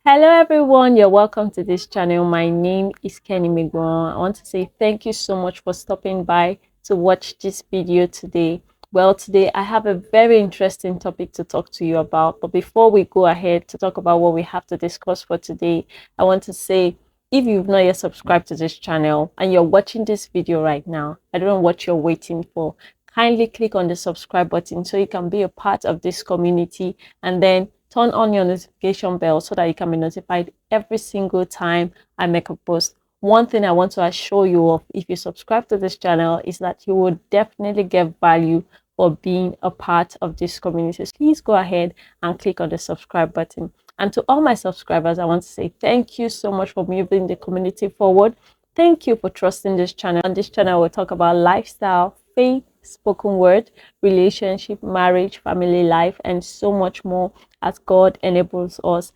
Hello everyone, you're welcome to this channel. My name is Kenny Miguel. I want to say thank you so much for stopping by to watch this video today. Well, today I have a very interesting topic to talk to you about. But before we go ahead to talk about what we have to discuss for today, I want to say if you've not yet subscribed to this channel and you're watching this video right now, I don't know what you're waiting for. Kindly click on the subscribe button so you can be a part of this community, and then turn on your notification bell so that you can be notified every single time I make a post. One thing I want to assure you of, if you subscribe to this channel, is that you will definitely get value for being a part of this community. So please go ahead and click on the subscribe button. And to all my subscribers, I want to say thank you so much for moving the community forward. Thank you for trusting this channel. On this channel, we'll talk about lifestyle, faith, spoken word, relationship, marriage, family life, and so much more as God enables us.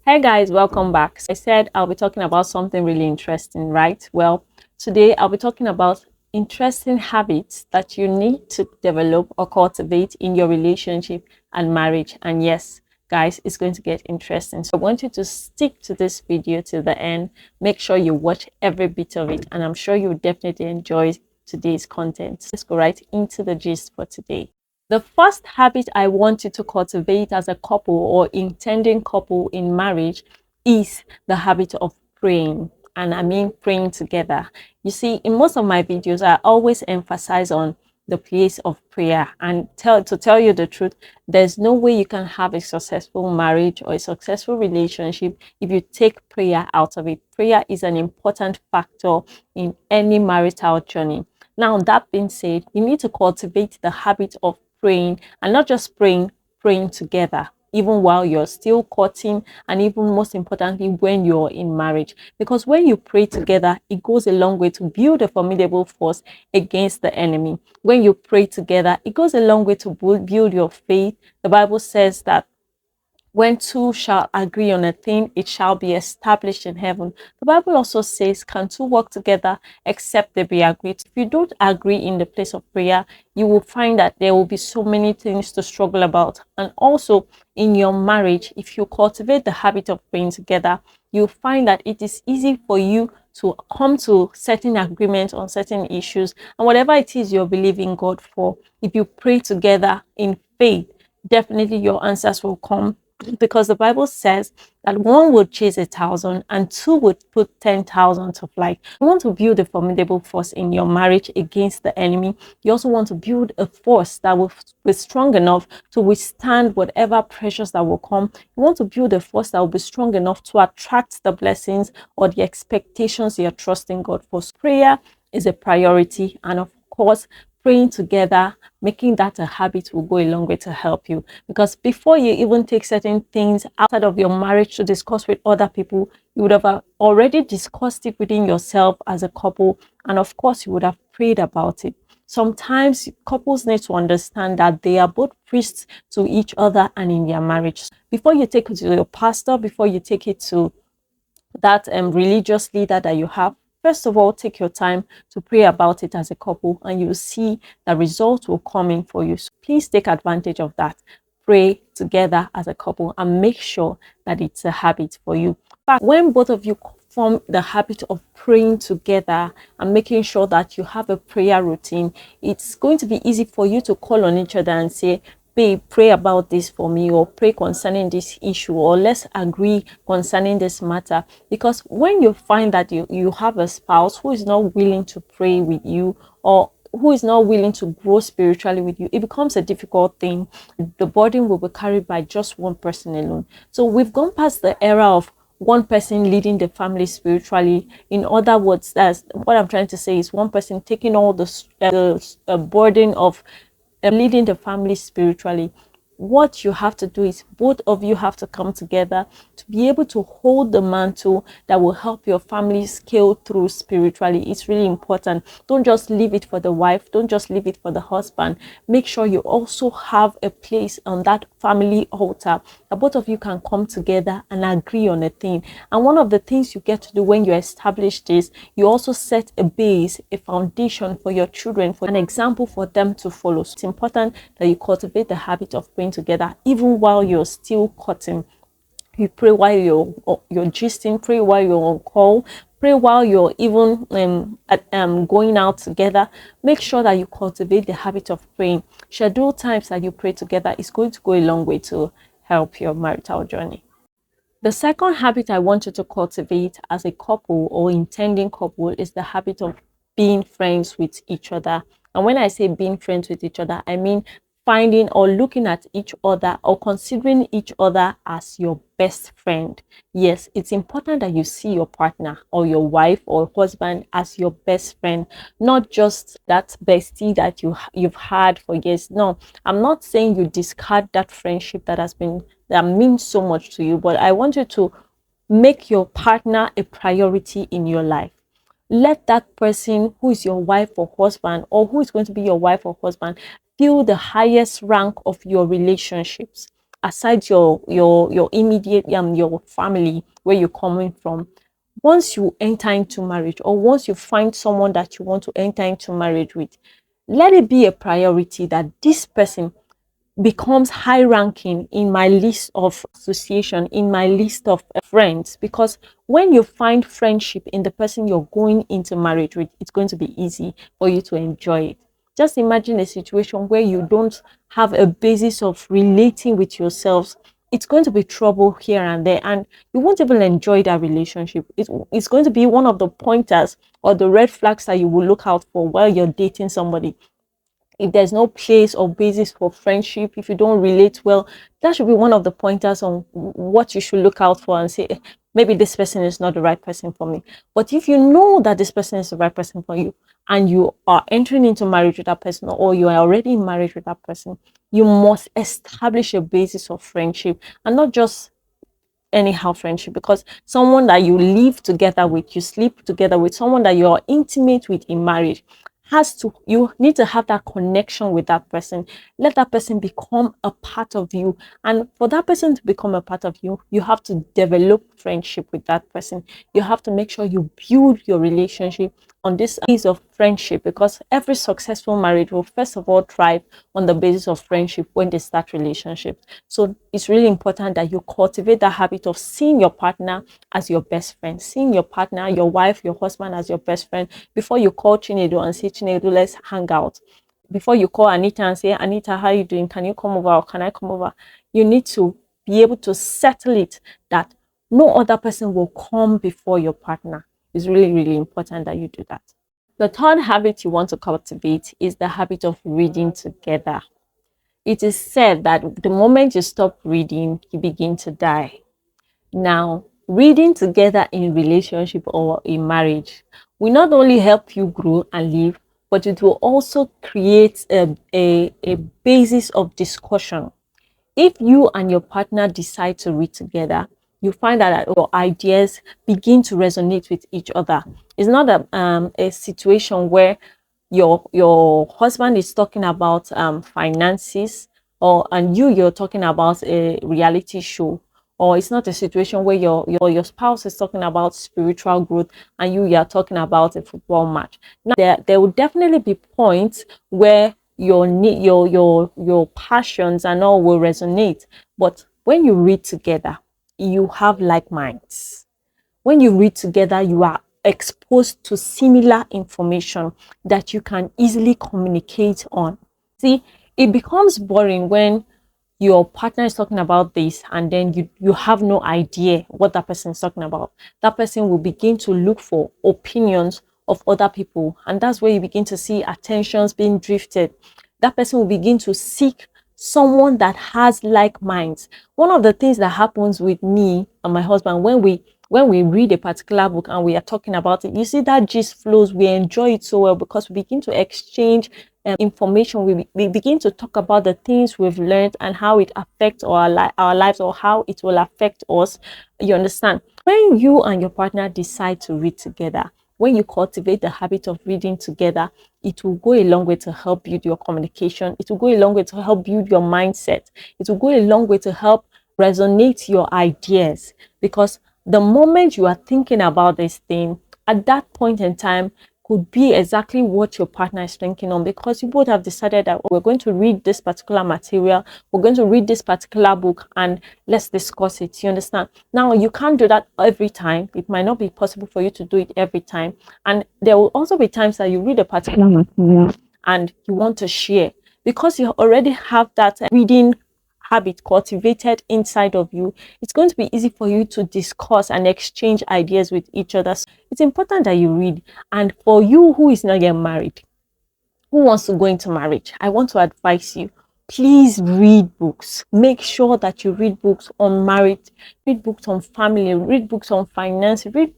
Hey guys, welcome back. So I said I'll be talking about something really interesting, right? Well, today I'll be talking about interesting habits that you need to develop or cultivate in your relationship and marriage. And yes, guys, it's going to get interesting. So I want you to stick to this video till the end. Make sure you watch every bit of it, and I'm sure you'll definitely enjoy today's content. Let's go right into the gist for today. The first habit I want you to cultivate as a couple or intending couple in marriage is the habit of praying. And I mean praying together. You see, in most of my videos, I always emphasize on the place of prayer. And to tell you the truth, there's no way you can have a successful marriage or a successful relationship if you take prayer out of it. Prayer is an important factor in any marital journey. Now, that being said, you need to cultivate the habit of praying, and not just praying together, even while you're still courting, and even most importantly when you're in marriage. Because when you pray together, it goes a long way to build a formidable force against the enemy. When you pray together, it goes a long way to build your faith. The Bible says that when two shall agree on a thing, it shall be established in heaven. The Bible also says, can two work together except they be agreed? If you don't agree in the place of prayer, you will find that there will be so many things to struggle about. And also in your marriage, if you cultivate the habit of praying together, you'll find that it is easy for you to come to certain agreements on certain issues. And whatever it is you're believing God for, if you pray together in faith, definitely your answers will come, because the Bible says that one would chase 1,000 and two would put 10,000 to flight. You want to build a formidable force in your marriage against the enemy. You also want to build a force that will be strong enough to withstand whatever pressures that will come. You want to build a force that will be strong enough to attract the blessings or the expectations you're trusting God for. So prayer is a priority, and of course, praying together, making that a habit will go a long way to help you. Because before you even take certain things outside of your marriage to discuss with other people, you would have already discussed it within yourself as a couple. And of course, you would have prayed about it. Sometimes couples need to understand that they are both priests to each other and in their marriage. Before you take it to your pastor, before you take it to that religious leader that you have, first of all, take your time to pray about it as a couple, and you'll see the results will come in for you. So please take advantage of that. Pray together as a couple and make sure that it's a habit for you. But when both of you form the habit of praying together and making sure that you have a prayer routine, it's going to be easy for you to call on each other and say, babe, pray about this for me, or pray concerning this issue, or let's agree concerning this matter. Because when you find that you have a spouse who is not willing to pray with you, or who is not willing to grow spiritually with you, it becomes a difficult thing. The burden will be carried by just one person alone. So we've gone past the era of one person leading the family spiritually. In other words, that's what I'm trying to say, is one person taking all the burden of leading the family spiritually. What you have to do is both of you have to come together to be able to hold the mantle that will help your family scale through spiritually. It's really important. Don't just leave it for the wife. Don't just leave it for the husband. Make sure you also have a place on that family altar that both of you can come together and agree on a thing. And one of the things you get to do when you establish this, you also set a base, a foundation for your children, for an example for them to follow. So it's important that you cultivate the habit of praying praying together, even while you're still cutting. You pray while you're gisting, pray while you're on call, pray while you're even going out together. Make sure that you cultivate the habit of praying. Schedule times that you pray together. It's going to go a long way to help your marital journey. The second habit I want you to cultivate as a couple or intending couple is the habit of being friends with each other. And when I say being friends with each other, I mean finding or looking at each other or considering each other as your best friend. Yes, it's important that you see your partner or your wife or husband as your best friend, not just that bestie that you've had for years. No, I'm not saying you discard that friendship that means so much to you, but I want you to make your partner a priority in your life. Let that person who is your wife or husband, or who is going to be your wife or husband, feel the highest rank of your relationships, aside your immediate your family, where you're coming from. Once you enter into marriage, or once you find someone that you want to enter into marriage with, let it be a priority that this person becomes high ranking in my list of association, in my list of friends. Because when you find friendship in the person you're going into marriage with, it's going to be easy for you to enjoy it. Just imagine a situation where you don't have a basis of relating with yourselves. It's going to be trouble here and there, and you won't even enjoy that relationship. It's going to be one of the pointers or the red flags that you will look out for while you're dating somebody. If there's no place or basis for friendship, if you don't relate well, that should be one of the pointers on what you should look out for and say, maybe this person is not the right person for me. But if you know that this person is the right person for you, and you are entering into marriage with that person, or you are already in marriage with that person, you must establish a basis of friendship, and not just anyhow friendship. Because someone that you live together with, you sleep together with, someone that you're intimate with in marriage, you need to have that connection with that person. Let that person become a part of you, and for that person to become a part of you, you have to develop friendship with that person. You have to make sure you build your relationship on this basis of friendship, because every successful marriage will first of all thrive on the basis of friendship when they start relationships. So it's really important that you cultivate the habit of seeing your partner as your best friend, seeing your partner, your wife, your husband as your best friend. Before you call Chinedu and say, Chinedu, let's hang out. Before you call Anita and say, Anita, how are you doing? Can you come over, or can I come over? You need to be able to settle it that no other person will come before your partner. It's really, really important that you do that. The third habit you want to cultivate is the habit of reading together. It is said that the moment you stop reading, you begin to die. Now, reading together in relationship or in marriage will not only help you grow and live, but it will also create a basis of discussion. If you and your partner decide to read together, you find that your ideas begin to resonate with each other. It's not a situation where your husband is talking about finances, or and you're talking about a reality show, or it's not a situation where your spouse is talking about spiritual growth and you are talking about a football match. Now there will definitely be points where your passions and all will resonate, but when you read together, you have like minds. When you read together, you are exposed to similar information that you can easily communicate on. See, it becomes boring when your partner is talking about this and then you have no idea what that person is talking about. That person will begin to look for opinions of other people, and that's where you begin to see attentions being drifted. That person will begin to seek someone that has like minds. One of the things that happens with me and my husband when we read a particular book and we are talking about it, you see that gist flows. We enjoy it so well because we begin to exchange information. We begin to talk about the things we've learned and how it affects our lives, or how it will affect us. You understand? When you and your partner decide to read together, when you cultivate the habit of reading together, it will go a long way to help build your communication. It will go a long way to help build your mindset. It will go a long way to help resonate your ideas, because the moment you are thinking about this thing, at that point in time, could be exactly what your partner is thinking on, because you both have decided that we're going to read this particular material, we're going to read this particular book, and let's discuss it. You understand? Now, you can't do that every time. It might not be possible for you to do it every time. And there will also be times that you read a particular material and you want to share, because you already have that reading habit cultivated inside of you. It's going to be easy for you to discuss and exchange ideas with each other. So it's important that you read. And for you who is not yet married, who wants to go into marriage, I want to advise you, please read books. Make sure that you read books on marriage, read books on family, read books on finance, read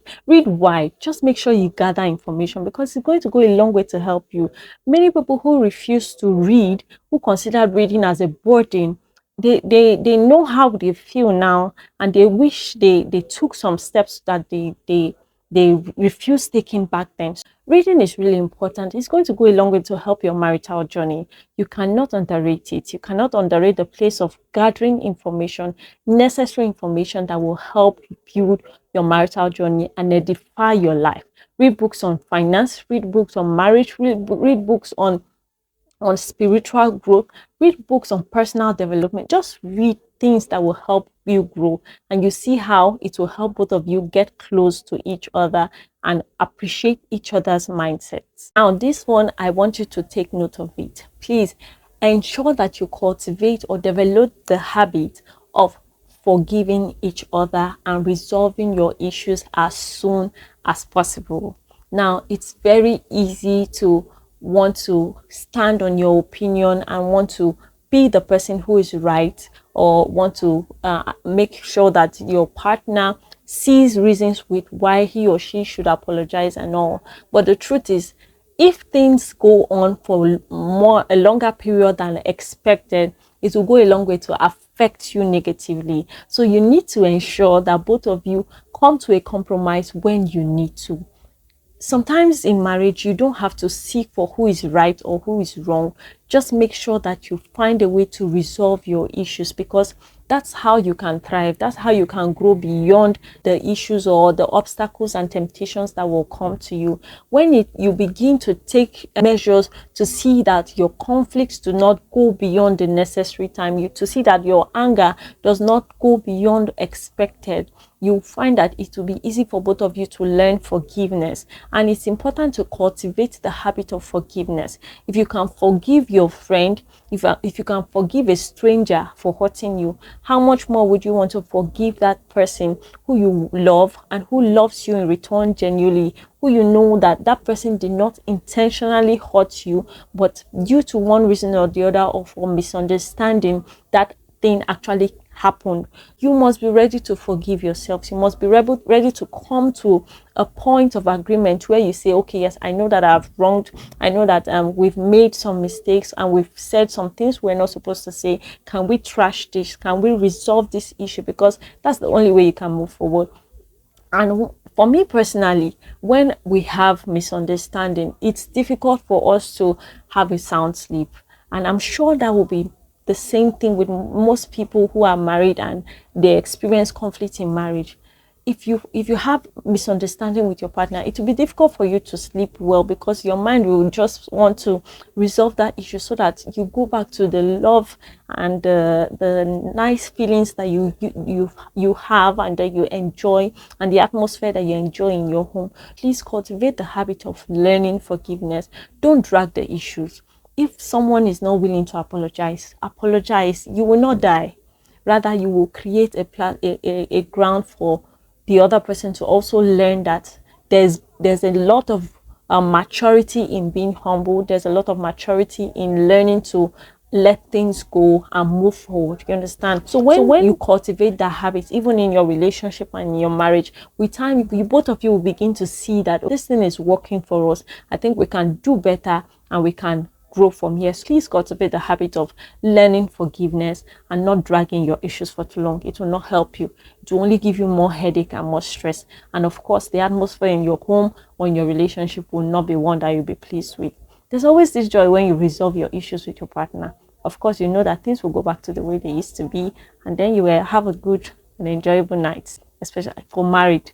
why. Just make sure you gather information, because it's going to go a long way to help you. Many people who refuse to read, who consider reading as a burden, they know how they feel now, and they wish they took some steps that they refuse taking back then. Reading is really important. It's going to go a long way to help your marital journey. You cannot underrate it. You cannot underrate the place of gathering information, necessary information that will help build your marital journey and edify your life. Read books on finance, read books on marriage, read books on spiritual growth, read books on personal development. Just read things that will help you grow, and you see how it will help both of you get close to each other and appreciate each other's mindsets. Now, this one, I want you to take note of it. Please ensure that you cultivate or develop the habit of forgiving each other and resolving your issues as soon as possible. Now, it's very easy to want to stand on your opinion and want to be the person who is right, or want to make sure that your partner sees reasons with why he or she should apologize and all. But the truth is, if things go on for a longer period than expected, it will go a long way to affect you negatively. So you need to ensure that both of you come to a compromise when you need to. Sometimes in marriage, you don't have to seek for who is right or who is wrong. Just make sure that you find a way to resolve your issues, because that's how you can thrive. That's how you can grow beyond the issues or the obstacles and temptations that will come to you. When you begin to take measures to see that your conflicts do not go beyond the necessary time, to see that your anger does not go beyond expected, you'll find that it will be easy for both of you to learn forgiveness. And it's important to cultivate the habit of forgiveness. If you can forgive your friend, if you can forgive a stranger for hurting you, how much more would you want to forgive that person who you love and who loves you in return genuinely, who you know that that person did not intentionally hurt you, but due to one reason or the other, or for misunderstanding, that thing actually happened. You must be ready to forgive yourselves. You must be ready to come to a point of agreement where you say, okay, yes, I know that I've wronged. I know that we've made some mistakes and we've said some things we're not supposed to say. Can we trash this? Can we resolve this issue? Because that's the only way you can move forward. And for me personally, when we have misunderstanding, it's difficult for us to have a sound sleep. And I'm sure that will be the same thing with most people who are married and they experience conflict in marriage. If you have misunderstanding with your partner, it will be difficult for you to sleep well, because your mind will just want to resolve that issue so that you go back to the love and the nice feelings that you have and that you enjoy, and the atmosphere that you enjoy in your home. Please cultivate the habit of learning forgiveness. Don't drag the issues. If someone is not willing to apologize, you will not die. Rather, you will create a ground for the other person to also learn that there's a lot of maturity in being humble. There's a lot of maturity in learning to let things go and move forward. You understand? So when you cultivate that habit, even in your relationship and in your marriage, with time, both of you will begin to see that this thing is working for us. I think we can do better and we can grow from here. So please cultivate the habit of learning forgiveness and not dragging your issues for too long. It will not help you. It will only give you more headache and more stress. And of course, the atmosphere in your home or in your relationship will not be one that you'll be pleased with. There's always this joy when you resolve your issues with your partner. Of course, you know that things will go back to the way they used to be, and then you will have a good and enjoyable night, especially for married.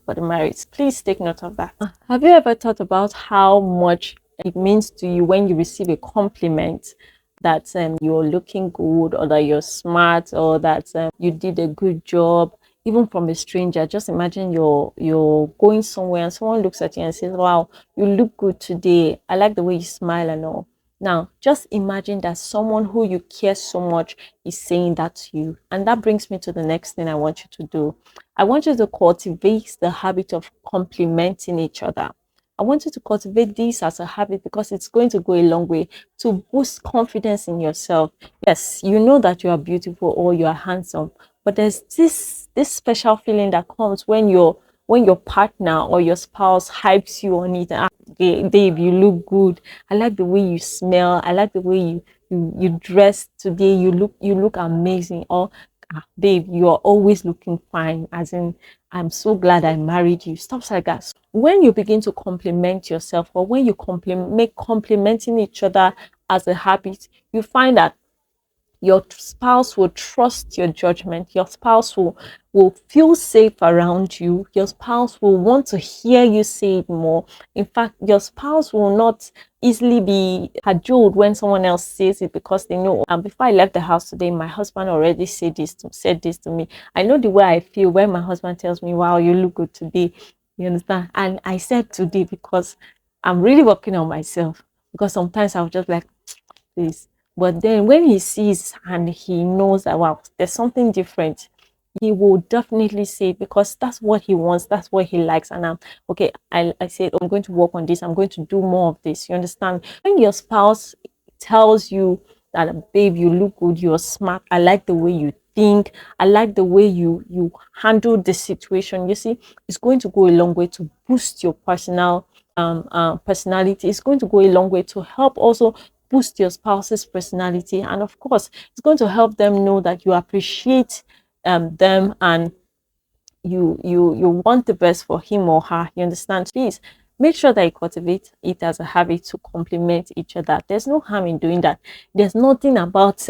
for the married. Please take note of that. Have you ever thought about how much it means to you when you receive a compliment that you're looking good, or that you're smart, or that you did a good job, even from a stranger? Just imagine you're going somewhere and someone looks at you and says, "Wow, you look good today. I like the way you smile and all." Now, just imagine that someone who you care so much is saying that to you. And that brings me to the next thing I want you to do. I want you to cultivate the habit of complimenting each other. I want you to cultivate this as a habit because it's going to go a long way to boost confidence in yourself. Yes, you know that you are beautiful or you are handsome, but there's this special feeling that comes when your partner or your spouse hypes you on it. "Ah, Dave, you look good. I like the way you smell. I like the way you dress today. You look amazing." Or, "Babe, you are always looking fine." As in, "I'm so glad I married you." Stuff like that. When you begin to compliment yourself, or when you make complimenting each other as a habit, you find that your spouse will trust your judgment. Your spouse will feel safe around you. Your spouse will want to hear you say it more. In fact, your spouse will not easily be cajoled when someone else says it, because they know, and before I left the house today, my husband already said this to me. I know the way I feel when my husband tells me, "Wow, you look good today." You understand? And I said today because I'm really working on myself, because sometimes I'll just like this. But then when he sees and he knows that, wow, there's something different, he will definitely say it, because that's what he wants, that's what he likes. And I'm okay. I said, I'm going to work on this, I'm going to do more of this. You understand? When your spouse tells you that, "Babe, you look good, you're smart, I like the way you think, I like the way you handle the situation," you see, it's going to go a long way to boost your personality. It's going to go a long way to help also boost your spouse's personality. And of course, it's going to help them know that you appreciate them, and you want the best for him or her. You understand? Please make sure that you cultivate it as a habit to compliment each other. There's no harm in doing that. There's nothing about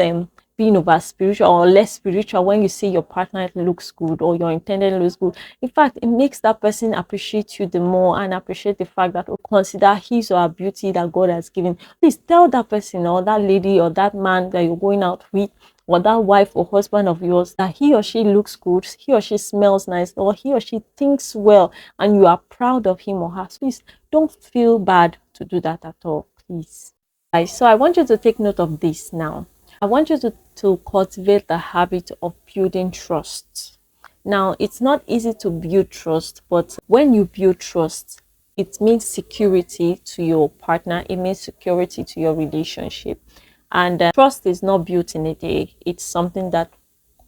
being over spiritual or less spiritual when you see your partner looks good or your intended looks good. In fact, it makes that person appreciate you the more, and appreciate the fact that, consider his or her beauty that God has given. Please tell that person, or that lady, or that man that you're going out with, or that wife or husband of yours, that he or she looks good, he or she smells nice, or he or she thinks well, and you are proud of him or her. Please don't feel bad to do that at all, please. Right, so I want you to take note of this now. I want you to cultivate the habit of building trust. Now, it's not easy to build trust, but when you build trust, it means security to your partner, it means security to your relationship. And trust is not built in a day, it's something that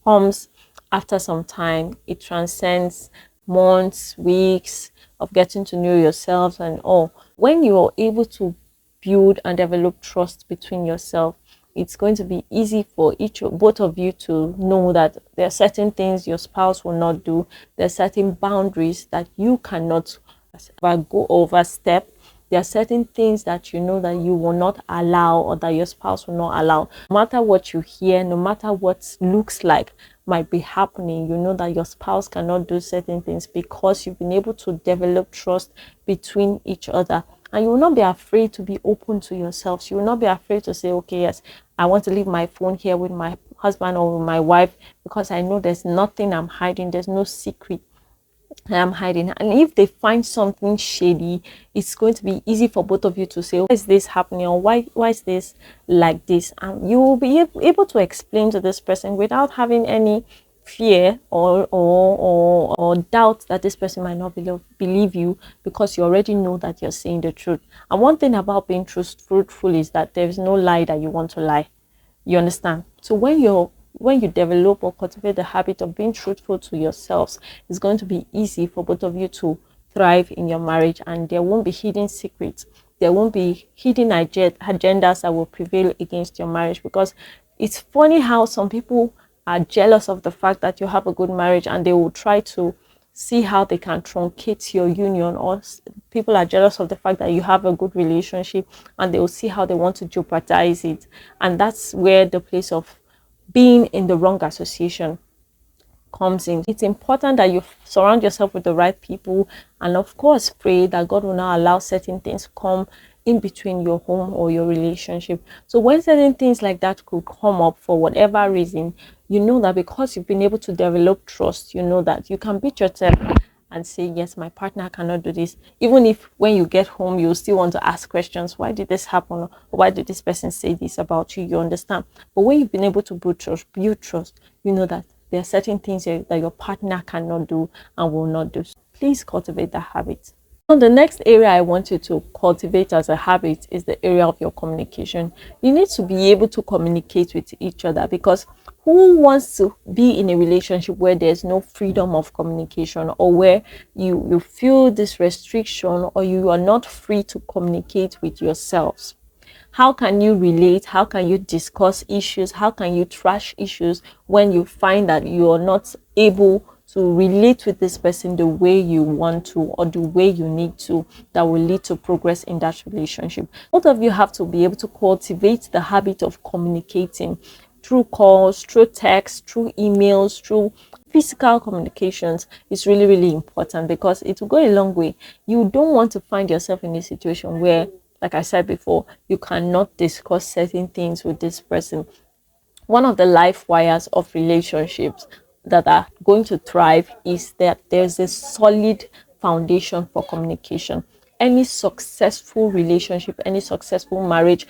comes after some time. It transcends months, weeks of getting to know yourselves and all. When you're able to build and develop trust between yourself, it's going to be easy for both of you to know that there are certain things your spouse will not do. There are certain boundaries that you cannot go overstep. There are certain things that you know that you will not allow, or that your spouse will not allow. No matter what you hear, no matter what looks like might be happening, you know that your spouse cannot do certain things, because you've been able to develop trust between each other. And you will not be afraid to be open to yourselves. You will not be afraid to say, "Okay, yes, I want to leave my phone here with my husband or with my wife, because I know there's nothing I'm hiding, there's no secret I'm hiding." And if they find something shady, it's going to be easy for both of you to say, "Why is this happening?" or why is this like this?" And you will be able to explain to this person without having any fear or doubt that this person might not believe you, because you already know that you're saying the truth. And one thing about being truthful is that there is no lie that you want to lie. You understand? So when you develop or cultivate the habit of being truthful to yourselves, it's going to be easy for both of you to thrive in your marriage, and there won't be hidden secrets. There won't be hidden agendas that will prevail against your marriage. Because it's funny how some people are jealous of the fact that you have a good marriage, and they will try to see how they can truncate your union, or people are jealous of the fact that you have a good relationship, and they will see how they want to jeopardize it. And that's where the place of being in the wrong association comes in. It's important that you surround yourself with the right people, and of course pray that God will not allow certain things come in between your home or your relationship. So when certain things like that could come up for whatever reason, you know that because you've been able to develop trust, you know that you can beat yourself and say, yes, my partner cannot do this. Even if when you get home, you still want to ask questions. Why did this happen? Or why did this person say this about you? You understand. But when you've been able to build trust, you know that there are certain things that your partner cannot do and will not do. So please cultivate that habit. Now, the next area I want you to cultivate as a habit is the area of your communication. You need to be able to communicate with each other, because who wants to be in a relationship where there's no freedom of communication, or where you feel this restriction, or you are not free to communicate with yourselves? How can you relate? How can you discuss issues? How can you trash issues when you find that you are not able to relate with this person the way you want to, or the way you need to, that will lead to progress in that relationship? Both of you have to be able to cultivate the habit of communicating through calls, through text, through emails, through physical communications. Is really, really important, because it will go a long way. You don't want to find yourself in a situation where, like I said before, you cannot discuss certain things with this person. One of the life wires of relationships that are going to thrive is that there's a solid foundation for communication. Any successful relationship, any successful marriage,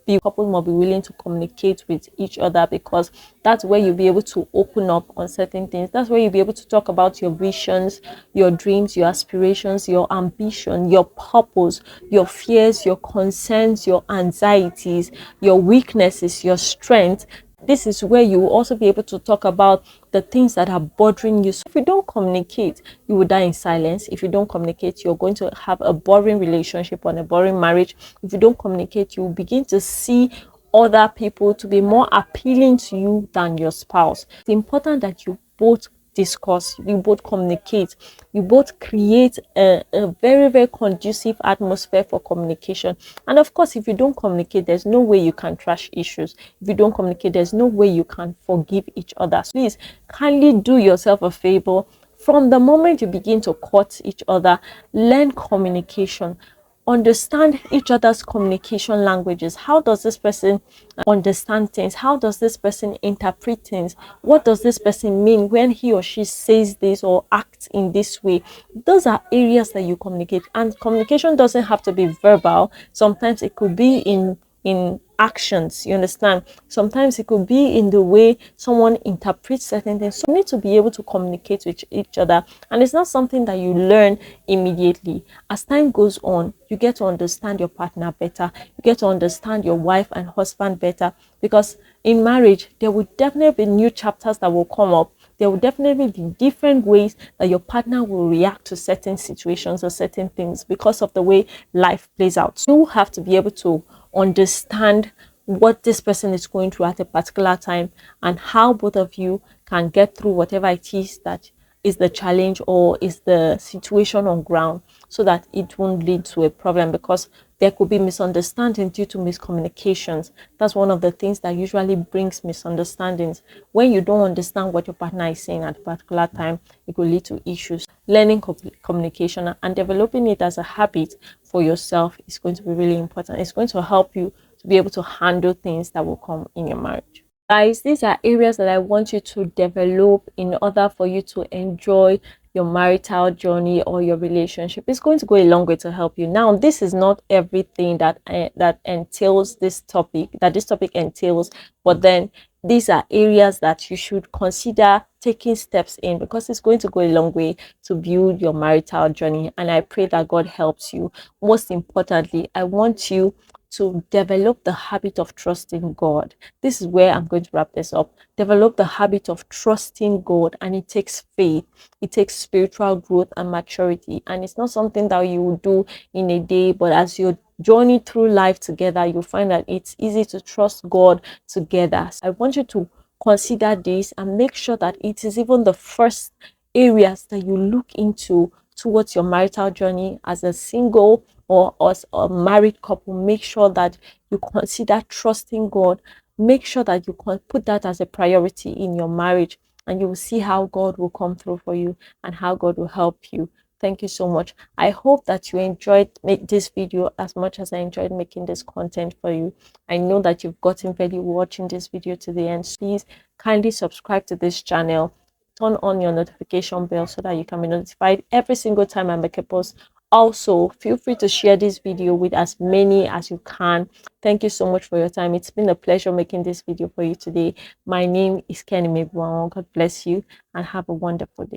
the couple must be willing to communicate with each other, because that's where you'll be able to open up on certain things. That's where you'll be able to talk about your visions, your dreams, your aspirations, your ambition, your purpose, your fears, your concerns, your anxieties, your weaknesses, your strength. This is where you will also be able to talk about the things that are bothering you. So if you don't communicate, you will die in silence. If you don't communicate, you're going to have a boring relationship or a boring marriage. If you don't communicate, you will begin to see other people to be more appealing to you than your spouse. It's important that you both discuss, you both communicate, you both create a very, very conducive atmosphere for communication. And of course, if you don't communicate, there's no way you can trash issues. If you don't communicate, there's no way you can forgive each other. So please kindly do yourself a favor. From the moment you begin to court each other, learn communication. Understand each other's communication languages. How does this person understand things? How does this person interpret things? What does this person mean when he or she says this or acts in this way? Those are areas that you communicate, and communication doesn't have to be verbal. Sometimes it could be in actions, you understand. Sometimes it could be in the way someone interprets certain things. So you need to be able to communicate with each other, and it's not something that you learn immediately. As time goes on, you get to understand your partner better, you get to understand your wife and husband better, because in marriage there will definitely be new chapters that will come up. There will definitely be different ways that your partner will react to certain situations or certain things, because of the way life plays out. You have to be able to understand what this person is going through at a particular time, and how both of you can get through whatever it is that is the challenge or is the situation on ground, so that it won't lead to a problem, because there could be misunderstanding due to miscommunications. That's one of the things that usually brings misunderstandings. When you don't understand what your partner is saying at a particular time, it will lead to issues. Learning communication and developing it as a habit for yourself is going to be really important. It's going to help you to be able to handle things that will come in your marriage. Guys, these are areas that I want you to develop in order for you to enjoy your marital journey or your relationship. It's going to go a long way to help you. Now, this is not everything that entails this topic, that this topic entails, but then these are areas that you should consider taking steps in, because it's going to go a long way to build your marital journey. And I pray that God helps you. Most importantly, I want you to develop the habit of trusting God. This is where I'm going to wrap this up. Develop the habit of trusting God, and it takes faith. It takes spiritual growth and maturity, and it's not something that you will do in a day, but as you journey through life together, you'll find that it's easy to trust God together. So I want you to consider this and make sure that it is even the first areas that you look into towards your marital journey. As a single or as a married couple, make sure that you consider trusting God. Make sure that you can put that as a priority in your marriage. and you will see how God will come through for you and how God will help you. Thank you so much. I hope that you enjoyed this video as much as I enjoyed making this content for you. I know that you've gotten value watching this video to the end. Please kindly subscribe to this channel, turn on your notification bell so that you can be notified every single time I make a post. Also, feel free to share this video with as many as you can. Thank you so much for your time. It's been a pleasure making this video for you today. My name is Kenny Mebwan. God bless you and have a wonderful day.